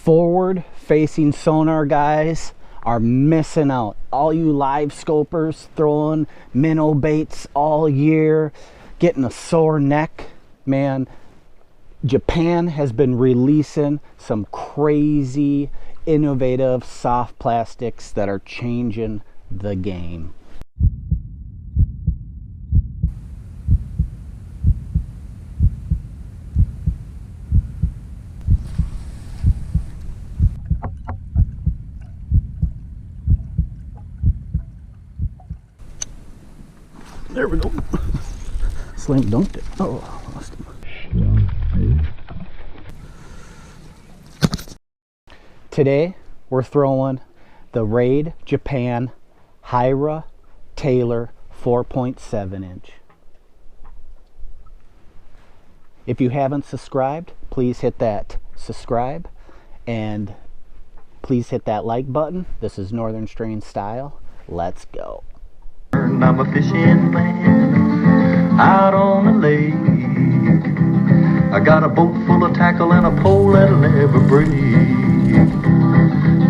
forward facing sonar guys are missing out. All you live scopers throwing minnow baits all year, getting a sore neck, man. Japan has been releasing some crazy innovative soft plastics that are changing the game. There we go. Slam dunked it. Oh, I lost him. Today we're throwing the Raid Japan Hira Tailor 4.7 inch. If you haven't subscribed, please hit that subscribe and please hit that like button. This is Northern Strain Style. Let's go. I'm a fishing man out on the lake. I got a boat full of tackle and a pole that'll never break.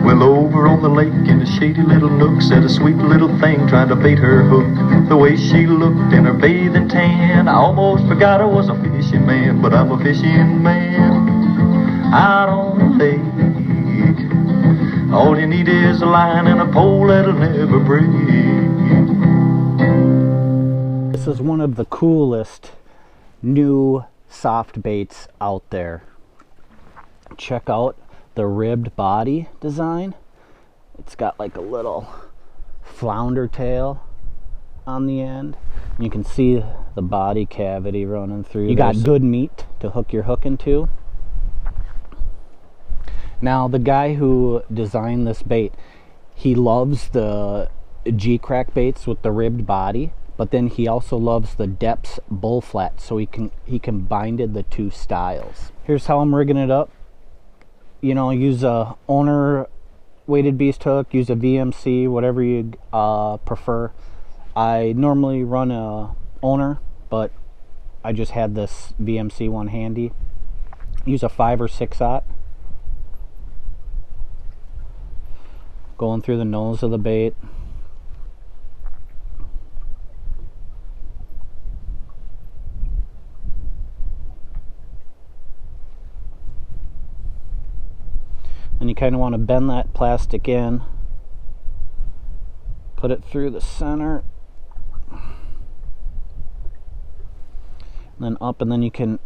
Well, over on the lake in a shady little nook sat a sweet little thing trying to bait her hook. The way she looked in her bathing tan, I almost forgot I was a fishing man. But I'm a fishing man out on the lake. All you need is a line and a pole that'll never break. This is one of the coolest new soft baits out there. Check out the ribbed body design. It's got like a little flounder tail on the end. You can see the body cavity running through. You got good meat to hook your hook into. Now the guy who designed this bait, he loves the G-crack baits with the ribbed body, but then he also loves the depths bull flat, so he combined the two styles. Here's how I'm rigging it up. You know, use a owner weighted beast hook, use a VMC, whatever you prefer. I normally run a owner, but I just had this VMC one handy. Use a 5 or 6/0. Going through the nose of the bait. And you kind of want to bend that plastic in, put it through the center, and then up, and then you can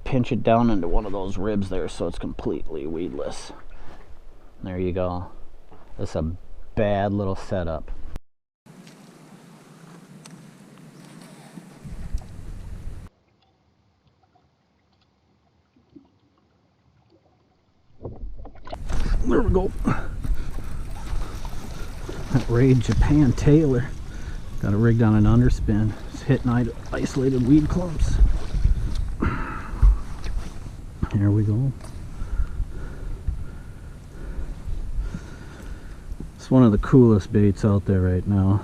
pinch it down into one of those ribs there so it's completely weedless. There you go. That's a bad little setup. There we go. That Raid Japan Tailor. Got it rigged on an underspin. It's hitting isolated weed clumps. Here we go. It's one of the coolest baits out there right now.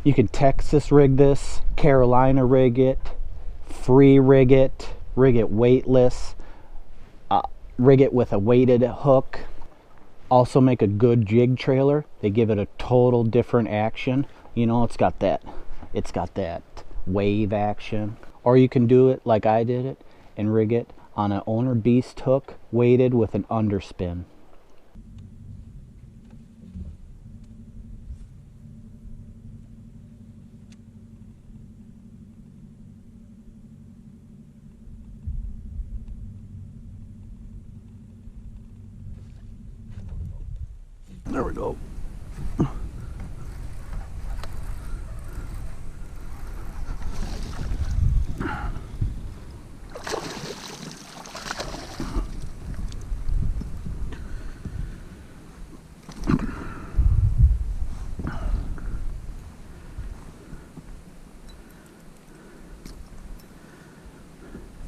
You can Texas rig this, Carolina rig it, free rig it weightless, rig it with a weighted hook. Also make a good jig trailer. They give it a total different action. You know, it's got that wave action. Or you can do it like I did it and rig it on an owner beast hook weighted with an underspin. There we go.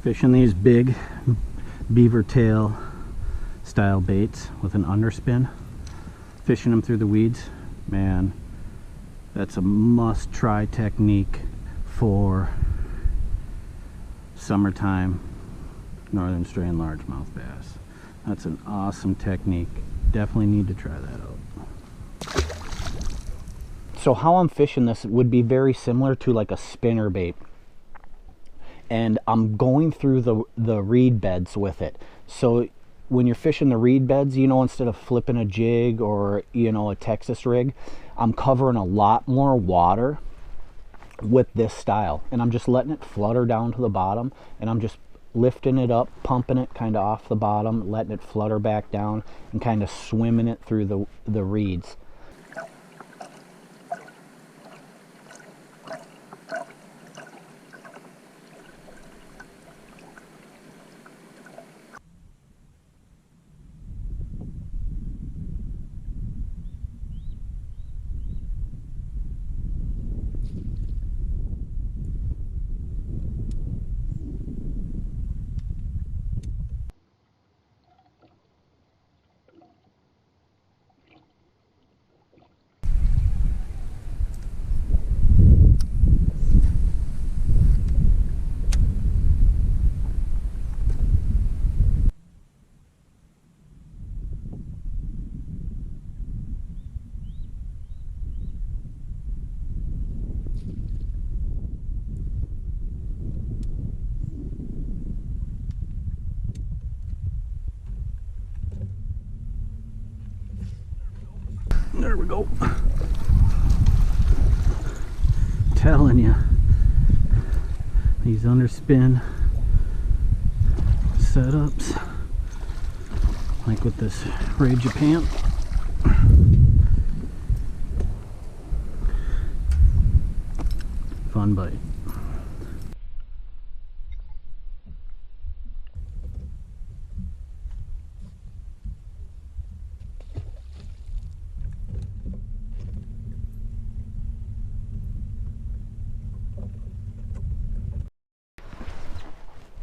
Fishing these big beaver tail style baits with an underspin. fishing them through the weeds, man, that's a must-try technique for summertime northern strain largemouth bass. That's an awesome technique. Definitely need to try that out. So how I'm fishing this would be very similar to like a spinnerbait. And I'm going through the reed beds with it. So when you're fishing the reed beds, you know, instead of flipping a jig or, you know, a Texas rig, I'm covering a lot more water with this style. And I'm just letting it flutter down to the bottom, and I'm just lifting it up, pumping it kind of off the bottom, letting it flutter back down, and kind of swimming it through the reeds. There we go. Telling you, these underspin setups, like with this Ray Japan, fun bite.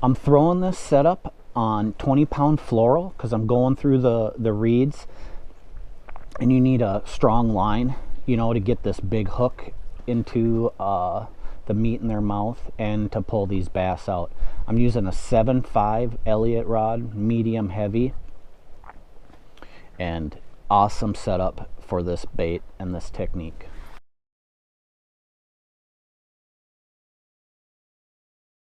I'm throwing this setup on 20-pound fluoral because I'm going through the reeds, and you need a strong line, you know, to get this big hook into the meat in their mouth and to pull these bass out. I'm using a 7.5 Elliott rod, medium heavy, and awesome setup for this bait and this technique.